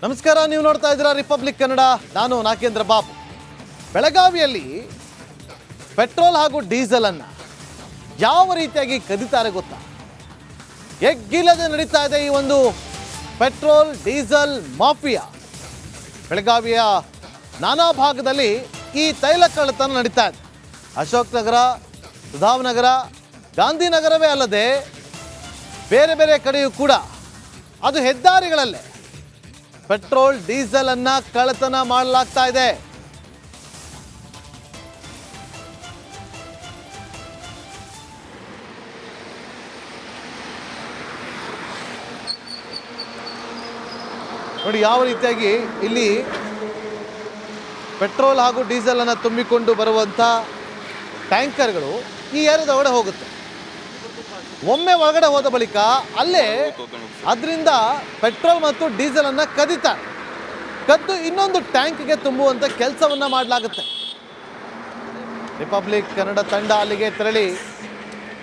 ನಮಸ್ಕಾರ, ನೀವು ನೋಡ್ತಾ ಇದ್ದೀರಾ ರಿಪಬ್ಲಿಕ್ ಕನ್ನಡ. ನಾನು ನಾಗೇಂದ್ರ ಬಾಬು. ಬೆಳಗಾವಿಯಲ್ಲಿ ಪೆಟ್ರೋಲ್ ಹಾಗೂ ಡೀಸೆಲ್ ಅನ್ನು ಯಾವ ರೀತಿಯಾಗಿ ಕದಿತಾರೆ ಗೊತ್ತಾ? ಎಗ್ಗಿಲ್ಲದೆ ನಡೀತಾ ಇದೆ ಈ ಒಂದು ಪೆಟ್ರೋಲ್ ಡೀಸೆಲ್ ಮಾಫಿಯಾ. ಬೆಳಗಾವಿಯ ನಾನಾ ಭಾಗದಲ್ಲಿ ಈ ತೈಲ ಕಳ್ಳತನ ನಡೀತಾ ಇದೆ. ಅಶೋಕ್ ನಗರ, ಸುಧಾಮನಗರ, ಗಾಂಧಿನಗರವೇ ಅಲ್ಲದೆ ಬೇರೆ ಬೇರೆ ಕಡೆಯೂ ಕೂಡ ಅದು ಹೆದ್ದಾರಿಗಳಲ್ಲೇ ಪೆಟ್ರೋಲ್ ಡೀಸೆಲ್ ಅನ್ನ ಕಳ್ಳತನ ಮಾಡಲಾಗ್ತಾ ಇದೆ. ನೋಡಿ ಯಾವ ರೀತಿಯಾಗಿ ಇಲ್ಲಿ ಪೆಟ್ರೋಲ್ ಹಾಗೂ ಡೀಸೆಲ್ ಅನ್ನು ತುಂಬಿಕೊಂಡು ಬರುವಂಥ ಟ್ಯಾಂಕರ್ಗಳು ಈ ಏರಿಯಾದ ಒಳಗಡೆ ಹೋಗುತ್ತೆ. ಒಮ್ಮೆ ಒಳಗಡೆ ಹೋದ ಬಳಿಕ ಅಲ್ಲೇ ಅದರಿಂದ ಪೆಟ್ರೋಲ್ ಮತ್ತು ಡೀಸೆಲ್ ಅನ್ನು ಕದ್ದು ಇನ್ನೊಂದು ಟ್ಯಾಂಕ್ಗೆ ತುಂಬುವಂಥ ಕೆಲಸವನ್ನು ಮಾಡಲಾಗುತ್ತೆ. ರಿಪಬ್ಲಿಕ್ ಕನ್ನಡ ತಂಡ ಅಲ್ಲಿಗೆ ತೆರಳಿ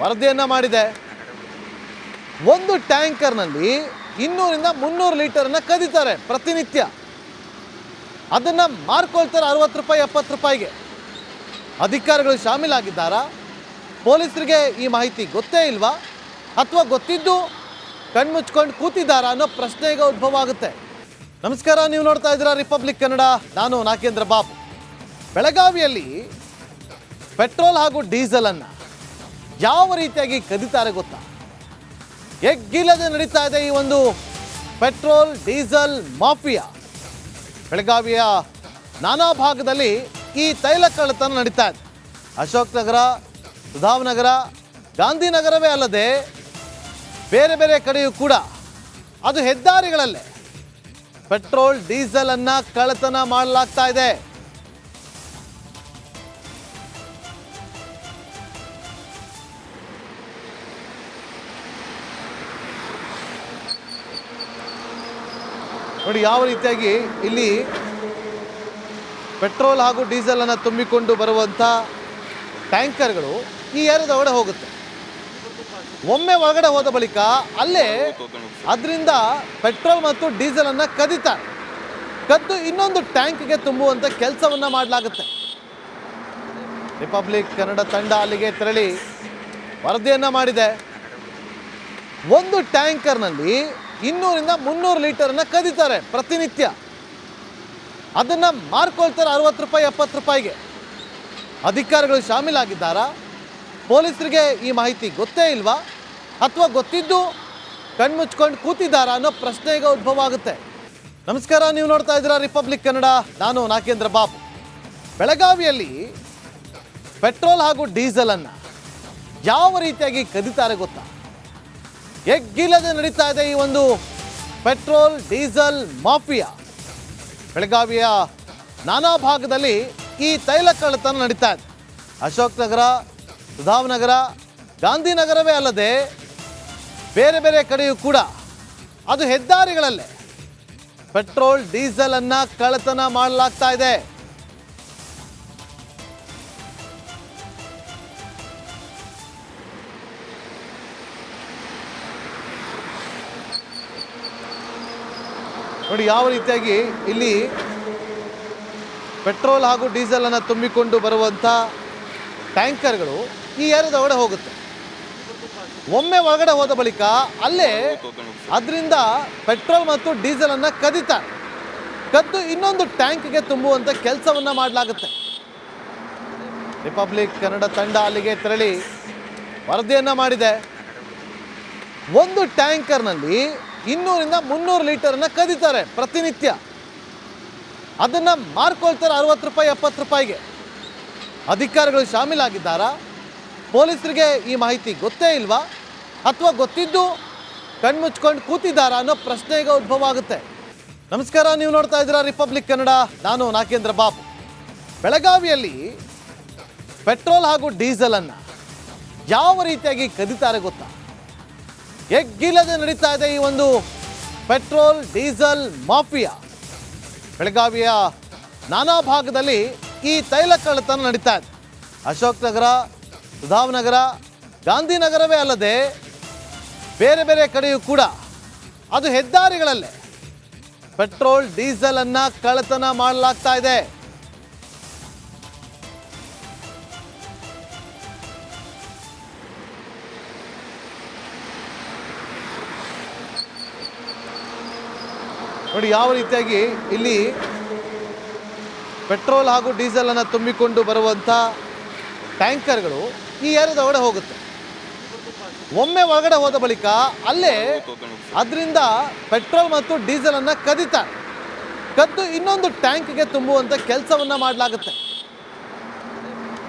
ವರದಿಯನ್ನು ಮಾಡಿದೆ. ಒಂದು ಟ್ಯಾಂಕರ್ನಲ್ಲಿ 200 ರಿಂದ 300 ಲೀಟರನ್ನು ಕದೀತಾರೆ ಪ್ರತಿನಿತ್ಯ. ಅದನ್ನು ಮಾರ್ಕೊಳ್ತಾರೆ 60 ರೂಪಾಯಿ 70 ರೂಪಾಯಿಗೆ. ಅಧಿಕಾರಿಗಳು ಶಾಮೀಲಾಗಿದ್ದಾರಾ? ಪೊಲೀಸರಿಗೆ ಈ ಮಾಹಿತಿ ಗೊತ್ತೇ ಇಲ್ವಾ, ಅಥವಾ ಗೊತ್ತಿದ್ದು ಕಣ್ಮುಚ್ಕೊಂಡು ಕೂತಿದ್ದಾರಾ ಅನ್ನೋ ಪ್ರಶ್ನೆ ಈಗ ಉದ್ಭವ ಆಗುತ್ತೆ. ನಮಸ್ಕಾರ, ನೀವು ನೋಡ್ತಾ ಇದ್ದೀರಾ ರಿಪಬ್ಲಿಕ್ ಕನ್ನಡ. ನಾನು ನಾಗೇಂದ್ರ ಬಾಬು. ಬೆಳಗಾವಿಯಲ್ಲಿ ಪೆಟ್ರೋಲ್ ಹಾಗೂ ಡೀಸೆಲ್ ಅನ್ನು ಯಾವ ರೀತಿಯಾಗಿ ಕದಿತಾರೆ ಗೊತ್ತಾ? ಎಗ್ಗಿಲ್ಲದೆ ನಡೀತಾ ಇದೆ ಈ ಒಂದು ಪೆಟ್ರೋಲ್ ಡೀಸೆಲ್ ಮಾಫಿಯಾ. ಬೆಳಗಾವಿಯ ನಾನಾ ಭಾಗದಲ್ಲಿ ಈ ತೈಲ ಕಳ್ಳತನ ನಡೀತಾ ಇದೆ. ಅಶೋಕ್ ನಗರ, ಸುಧಾಮನಗರ, ಗಾಂಧಿನಗರವೇ ಅಲ್ಲದೆ ಬೇರೆ ಬೇರೆ ಕಡೆಯೂ ಕೂಡ ಅದು ಹೆದ್ದಾರಿಗಳಲ್ಲೇ ಪೆಟ್ರೋಲ್ ಡೀಸೆಲ್ ಅನ್ನ ಕಳ್ಳತನ ಮಾಡಲಾಗ್ತಾ ಇದೆ. ನೋಡಿ ಯಾವ ರೀತಿಯಾಗಿ ಇಲ್ಲಿ ಪೆಟ್ರೋಲ್ ಹಾಗೂ ಡೀಸೆಲ್ ಅನ್ನು ತುಂಬಿಕೊಂಡು ಬರುವಂಥ ಟ್ಯಾಂಕರ್ಗಳು ಈ ಏರಿಯಾದ ಒಳಗಡೆ ಹೋಗುತ್ತೆ. ಒಮ್ಮೆ ಒಳಗಡೆ ಹೋದ ಬಳಿಕ ಅಲ್ಲೇ ಅದರಿಂದ ಪೆಟ್ರೋಲ್ ಮತ್ತು ಡೀಸೆಲ್ ಅನ್ನು ಕದ್ದು ಇನ್ನೊಂದು ಟ್ಯಾಂಕ್ಗೆ ತುಂಬುವಂಥ ಕೆಲಸವನ್ನು ಮಾಡಲಾಗುತ್ತೆ. ರಿಪಬ್ಲಿಕ್ ಕನ್ನಡ ತಂಡ ಅಲ್ಲಿಗೆ ತೆರಳಿ ವರದಿಯನ್ನು ಮಾಡಿದೆ. ಒಂದು ಟ್ಯಾಂಕರ್ನಲ್ಲಿ 200 ರಿಂದ 300 ಲೀಟರನ್ನು ಕದೀತಾರೆ ಪ್ರತಿನಿತ್ಯ. ಅದನ್ನು ಮಾರ್ಕೊಳ್ತಾರೆ 60 ರೂಪಾಯಿ 70 ರೂಪಾಯಿಗೆ. ಅಧಿಕಾರಿಗಳು ಶಾಮೀಲಾಗಿದ್ದಾರಾ? ಪೊಲೀಸರಿಗೆ ಈ ಮಾಹಿತಿ ಗೊತ್ತೇ ಇಲ್ವಾ, ಅಥವಾ ಗೊತ್ತಿದ್ದು ಕಣ್ಮುಚ್ಕೊಂಡು ಕೂತಿದ್ದಾರಾ ಅನ್ನೋ ಪ್ರಶ್ನೆ ಈಗ ಉದ್ಭವ ಆಗುತ್ತೆ. ನಮಸ್ಕಾರ, ನೀವು ನೋಡ್ತಾ ಇದ್ದೀರಾ ರಿಪಬ್ಲಿಕ್ ಕನ್ನಡ. ನಾನು ನಾಗೇಂದ್ರ ಬಾಬು. ಬೆಳಗಾವಿಯಲ್ಲಿ ಪೆಟ್ರೋಲ್ ಹಾಗೂ ಡೀಸೆಲ್ ಅನ್ನು ಯಾವ ರೀತಿಯಾಗಿ ಕದಿತಾರೆ ಗೊತ್ತಾ? ಎಗ್ಗಿಲ್ಲದೆ ನಡೀತಾ ಇದೆ ಈ ಒಂದು ಪೆಟ್ರೋಲ್ ಡೀಸೆಲ್ ಮಾಫಿಯಾ. ಬೆಳಗಾವಿಯ ನಾನಾ ಭಾಗದಲ್ಲಿ ಈ ತೈಲ ಕಳ್ಳತನ ನಡೀತಾ ಇದೆ. ಅಶೋಕ್ ನಗರ, ಸುಧಾಮನಗರ, ಗಾಂಧಿನಗರವೇ ಅಲ್ಲದೆ ಬೇರೆ ಬೇರೆ ಕಡೆಯೂ ಕೂಡ ಅದು ಹೆದ್ದಾರಿಗಳಲ್ಲೇ ಪೆಟ್ರೋಲ್ ಡೀಸೆಲ್ ಅನ್ನ ಕಳ್ಳತನ ಮಾಡಲಾಗ್ತಾ ಇದೆ. ನೋಡಿ ಯಾವ ರೀತಿಯಾಗಿ ಇಲ್ಲಿ ಪೆಟ್ರೋಲ್ ಹಾಗೂ ಡೀಸೆಲ್ ಅನ್ನು ತುಂಬಿಕೊಂಡು ಬರುವಂಥ ಟ್ಯಾಂಕರ್ಗಳು ಈ ಏರಿಯಾದ ಒಳಗಡೆ ಹೋಗುತ್ತೆ. ಒಮ್ಮೆ ಒಳಗಡೆ ಹೋದ ಬಳಿಕ ಅಲ್ಲೇ ಅದರಿಂದ ಪೆಟ್ರೋಲ್ ಮತ್ತು ಡೀಸೆಲ್ ಅನ್ನು ಕದ್ದು ಇನ್ನೊಂದು ಟ್ಯಾಂಕ್ಗೆ ತುಂಬುವಂಥ ಕೆಲಸವನ್ನು ಮಾಡಲಾಗುತ್ತೆ. ರಿಪಬ್ಲಿಕ್ ಕನ್ನಡ ತಂಡ ಅಲ್ಲಿಗೆ ತೆರಳಿ ವರದಿಯನ್ನು ಮಾಡಿದೆ. ಒಂದು ಟ್ಯಾಂಕರ್ನಲ್ಲಿ 200 ರಿಂದ 300 ಲೀಟರನ್ನು ಕದೀತಾರೆ ಪ್ರತಿನಿತ್ಯ. ಅದನ್ನು ಮಾರ್ಕೊಳ್ತಾರೆ 60 ರೂಪಾಯಿ 70 ರೂಪಾಯಿಗೆ. ಅಧಿಕಾರಿಗಳು ಶಾಮೀಲಾಗಿದ್ದಾರಾ? ಪೊಲೀಸರಿಗೆ ಈ ಮಾಹಿತಿ ಗೊತ್ತೇ ಇಲ್ವಾ, ಅಥವಾ ಗೊತ್ತಿದ್ದು ಕಣ್ಮುಚ್ಕೊಂಡು ಕೂತಿದ್ದಾರಾ ಅನ್ನೋ ಪ್ರಶ್ನೆ ಈಗ ಉದ್ಭವ ಆಗುತ್ತೆ. ನಮಸ್ಕಾರ, ನೀವು ನೋಡ್ತಾ ಇದ್ದೀರಾ ರಿಪಬ್ಲಿಕ್ ಕನ್ನಡ. ನಾನು ನಾಗೇಂದ್ರ ಬಾಬು. ಬೆಳಗಾವಿಯಲ್ಲಿ ಪೆಟ್ರೋಲ್ ಹಾಗೂ ಡೀಸೆಲ್ ಅನ್ನು ಯಾವ ರೀತಿಯಾಗಿ ಕದಿತಾರೆ ಗೊತ್ತಾ? ಎಗ್ಗಿಲ್ಲದೆ ನಡೀತಾ ಇದೆ ಈ ಒಂದು ಪೆಟ್ರೋಲ್ ಡೀಸೆಲ್ ಮಾಫಿಯಾ. ಬೆಳಗಾವಿಯ ನಾನಾ ಭಾಗದಲ್ಲಿ ಈ ತೈಲ ಕಳ್ಳತನ ನಡೀತಾ ಇದೆ. ಅಶೋಕ್ ನಗರ, ಸುಧಾಮನಗರ, ಗಾಂಧಿನಗರವೇ ಅಲ್ಲದೆ ಬೇರೆ ಬೇರೆ ಕಡೆಯೂ ಕೂಡ ಅದು ಹೆದ್ದಾರಿಗಳಲ್ಲೇ ಪೆಟ್ರೋಲ್ ಡೀಸೆಲ್ ಅನ್ನ ಕಳ್ಳತನ ಮಾಡಲಾಗ್ತಾ ಇದೆ. ನೋಡಿ ಯಾವ ರೀತಿಯಾಗಿ ಇಲ್ಲಿ ಪೆಟ್ರೋಲ್ ಹಾಗೂ ಡೀಸೆಲ್ ಅನ್ನು ತುಂಬಿಕೊಂಡು ಬರುವಂಥ ಟ್ಯಾಂಕರ್ಗಳು ಈ ಏರಿಯಾದ ಒಳಗಡೆ ಹೋಗುತ್ತೆ. ಒಮ್ಮೆ ಒಳಗಡೆ ಹೋದ ಬಳಿಕ ಅಲ್ಲೇ ಅದರಿಂದ ಪೆಟ್ರೋಲ್ ಮತ್ತು ಡೀಸೆಲ್ ಅನ್ನು ಕದ್ದು ಇನ್ನೊಂದು ಟ್ಯಾಂಕ್ಗೆ ತುಂಬುವಂಥ ಕೆಲಸವನ್ನ ಮಾಡಲಾಗುತ್ತೆ.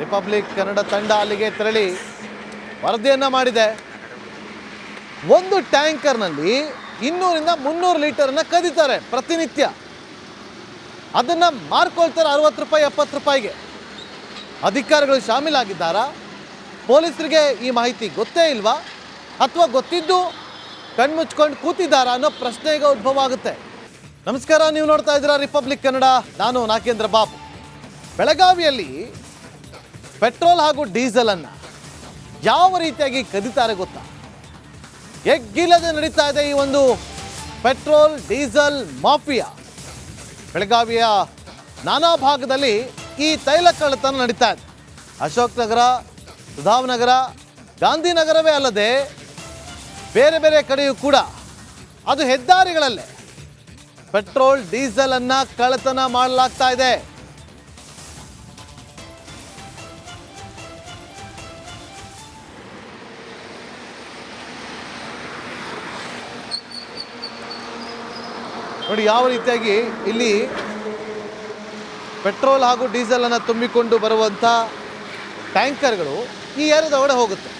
ರಿಪಬ್ಲಿಕ್ ಕನ್ನಡ ತಂಡ ಅಲ್ಲಿಗೆ ತೆರಳಿ ವರದಿಯನ್ನ ಮಾಡಿದೆ. ಒಂದು ಟ್ಯಾಂಕರ್ನಲ್ಲಿ 200 ರಿಂದ 300 ಲೀಟರನ್ನು ಕದೀತಾರೆ ಪ್ರತಿನಿತ್ಯ. ಅದನ್ನು ಮಾರ್ಕೊಳ್ತಾರೆ 60 ರೂಪಾಯಿ 70 ರೂಪಾಯಿಗೆ. ಅಧಿಕಾರಿಗಳು ಶಾಮೀಲಾಗಿದ್ದಾರಾ? ಪೊಲೀಸರಿಗೆ ಈ ಮಾಹಿತಿ ಗೊತ್ತೇ ಇಲ್ವಾ ಅಥವಾ ಗೊತ್ತಿದ್ದು ಕಣ್ಮುಚ್ಕೊಂಡು ಕೂತಿದ್ದಾರಾ ಅನ್ನೋ ಪ್ರಶ್ನೆ ಈಗ ಉದ್ಭವ ಆಗುತ್ತೆ. ನಮಸ್ಕಾರ, ನೀವು ನೋಡ್ತಾ ಇದ್ದೀರಾ ರಿಪಬ್ಲಿಕ್ ಕನ್ನಡ. ನಾನು ನಾಗೇಂದ್ರ ಬಾಬು. ಬೆಳಗಾವಿಯಲ್ಲಿ ಪೆಟ್ರೋಲ್ ಹಾಗೂ ಡೀಸೆಲನ್ನು ಯಾವ ರೀತಿಯಾಗಿ ಕದೀತಾರೆ ಗೊತ್ತಾ? ಎಗ್ಗಿಲ್ಲದೆ ನಡೀತಾ ಇದೆ ಈ ಒಂದು ಪೆಟ್ರೋಲ್ ಡೀಸೆಲ್ ಮಾಫಿಯಾ. ಬೆಳಗಾವಿಯ ನಾನಾ ಭಾಗದಲ್ಲಿ ಈ ತೈಲ ಕಳ್ಳತನ ನಡೀತಾ ಇದೆ. ಅಶೋಕ್ ನಗರ, ಸುಧಾಮನಗರ, ಗಾಂಧಿನಗರವೇ ಅಲ್ಲದೆ ಬೇರೆ ಬೇರೆ ಕಡೆಯೂ ಕೂಡ ಅದು ಹೆದ್ದಾರಿಗಳಲ್ಲೇ ಪೆಟ್ರೋಲ್ ಡೀಸೆಲ್ ಅನ್ನ ಕಳ್ಳತನ ಮಾಡಲಾಗ್ತಾ ಇದೆ. ನೋಡಿ ಯಾವ ರೀತಿಯಾಗಿ ಇಲ್ಲಿ ಪೆಟ್ರೋಲ್ ಹಾಗೂ ಡೀಸೆಲ್ ಅನ್ನು ತುಂಬಿಕೊಂಡು ಬರುವಂಥ ಟ್ಯಾಂಕರ್ಗಳು ಈ ಏರಿಯಾದ ಒಳಗಡೆ ಹೋಗುತ್ತೆ.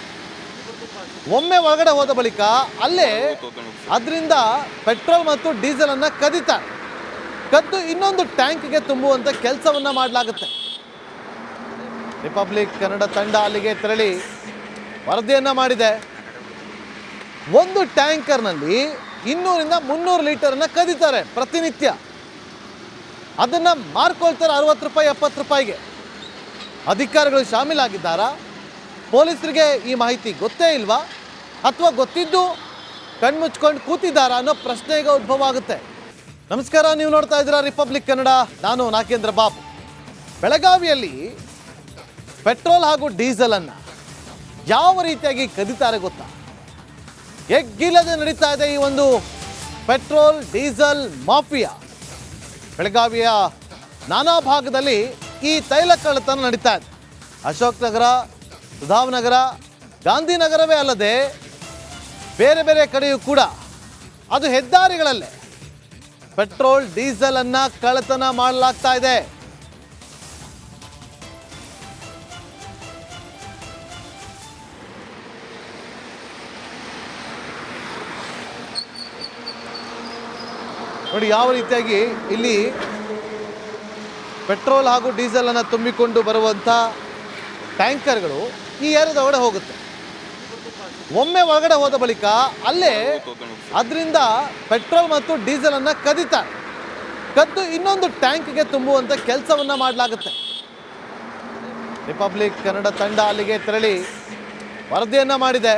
ಒಮ್ಮೆ ಒಳಗಡೆ ಹೋದ ಬಳಿಕ ಅಲ್ಲೇ ಅದರಿಂದ ಪೆಟ್ರೋಲ್ ಮತ್ತು ಡೀಸೆಲ್ ಅನ್ನು ಕದ್ದು ಇನ್ನೊಂದು ಟ್ಯಾಂಕ್ಗೆ ತುಂಬುವಂಥ ಕೆಲಸವನ್ನ ಮಾಡಲಾಗುತ್ತೆ. ರಿಪಬ್ಲಿಕ್ ಕನ್ನಡ ತಂಡ ಅಲ್ಲಿಗೆ ತೆರಳಿ ವರದಿಯನ್ನ ಮಾಡಿದೆ. ಒಂದು ಟ್ಯಾಂಕರ್ನಲ್ಲಿ 200 ರಿಂದ 300 ಲೀಟರನ್ನು ಕದೀತಾರೆ ಪ್ರತಿನಿತ್ಯ. ಅದನ್ನು ಮಾರ್ಕೊಳ್ತಾರೆ 60 ರೂಪಾಯಿ 70 ರೂಪಾಯಿಗೆ. ಅಧಿಕಾರಿಗಳು ಶಾಮೀಲಾಗಿದ್ದಾರಾ? ಪೊಲೀಸರಿಗೆ ಈ ಮಾಹಿತಿ ಗೊತ್ತೇ ಇಲ್ವಾ ಅಥವಾ ಗೊತ್ತಿದ್ದು ಕಣ್ಮುಚ್ಕೊಂಡು ಕೂತಿದ್ದಾರಾ ಅನ್ನೋ ಪ್ರಶ್ನೆ ಈಗ ಉದ್ಭವ ಆಗುತ್ತೆ. ನಮಸ್ಕಾರ, ನೀವು ನೋಡ್ತಾ ಇದ್ದೀರಾ ರಿಪಬ್ಲಿಕ್ ಕನ್ನಡ. ನಾನು ನಾಗೇಂದ್ರ ಬಾಬು. ಬೆಳಗಾವಿಯಲ್ಲಿ ಪೆಟ್ರೋಲ್ ಹಾಗೂ ಡೀಸೆಲನ್ನು ಯಾವ ರೀತಿಯಾಗಿ ಕದೀತಾರೆ ಗೊತ್ತಾ? ಎಗ್ಗಿಲ್ಲದೆ ನಡೀತಾ ಇದೆ ಈ ಒಂದು ಪೆಟ್ರೋಲ್ ಡೀಸೆಲ್ ಮಾಫಿಯಾ. ಬೆಳಗಾವಿಯ ನಾನಾ ಭಾಗದಲ್ಲಿ ಈ ತೈಲ ಕಳ್ಳತನ ನಡೀತಾ ಇದೆ. ಅಶೋಕ್ ನಗರ, ಸುಧಾಮನಗರ, ಗಾಂಧಿನಗರವೇ ಅಲ್ಲದೆ ಬೇರೆ ಬೇರೆ ಕಡೆಯೂ ಕೂಡ ಅದು ಹೆದ್ದಾರಿಗಳಲ್ಲೇ ಪೆಟ್ರೋಲ್ ಡೀಸೆಲ್ ಅನ್ನ ಕಳ್ಳತನ ಮಾಡಲಾಗ್ತಾ ಇದೆ. ನೋಡಿ ಯಾವ ರೀತಿಯಾಗಿ ಇಲ್ಲಿ ಪೆಟ್ರೋಲ್ ಹಾಗೂ ಡೀಸೆಲ್ ಅನ್ನು ತುಂಬಿಕೊಂಡು ಬರುವಂಥ ಟ್ಯಾಂಕರ್ಗಳು ಈ ಏರಿಯಾದ ಒಳಗಡೆ ಹೋಗುತ್ತೆ. ಒಮ್ಮೆ ಒಳಗಡೆ ಹೋದ ಬಳಿಕ ಅಲ್ಲೇ ಅದರಿಂದ ಪೆಟ್ರೋಲ್ ಮತ್ತು ಡೀಸೆಲ್ ಅನ್ನು ಕದ್ದು ಇನ್ನೊಂದು ಟ್ಯಾಂಕ್ಗೆ ತುಂಬುವಂಥ ಕೆಲಸವನ್ನ ಮಾಡಲಾಗುತ್ತೆ. ರಿಪಬ್ಲಿಕ್ ಕನ್ನಡ ತಂಡ ಅಲ್ಲಿಗೆ ತೆರಳಿ ವರದಿಯನ್ನ ಮಾಡಿದೆ.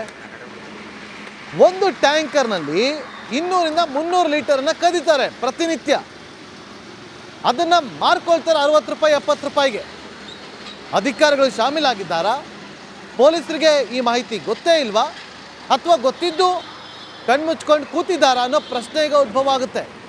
ಒಂದು ಟ್ಯಾಂಕರ್ನಲ್ಲಿ 200 ರಿಂದ 300 ಲೀಟರನ್ನು ಕದೀತಾರೆ ಪ್ರತಿನಿತ್ಯ. ಅದನ್ನು ಮಾರ್ಕೊಳ್ತಾರೆ 60 ರೂಪಾಯಿ 70 ರೂಪಾಯಿಗೆ. ಅಧಿಕಾರಿಗಳು ಶಾಮೀಲಾಗಿದ್ದಾರಾ? ಪೊಲೀಸರಿಗೆ ಈ ಮಾಹಿತಿ ಗೊತ್ತೇ ಇಲ್ವಾ ಅಥವಾ ಗೊತ್ತಿದ್ದು ಕಣ್ಮುಚ್ಕೊಂಡು ಕೂತಿದ್ದಾರಾ ಅನ್ನೋ ಪ್ರಶ್ನೆ ಈಗ ಉದ್ಭವ ಆಗುತ್ತೆ.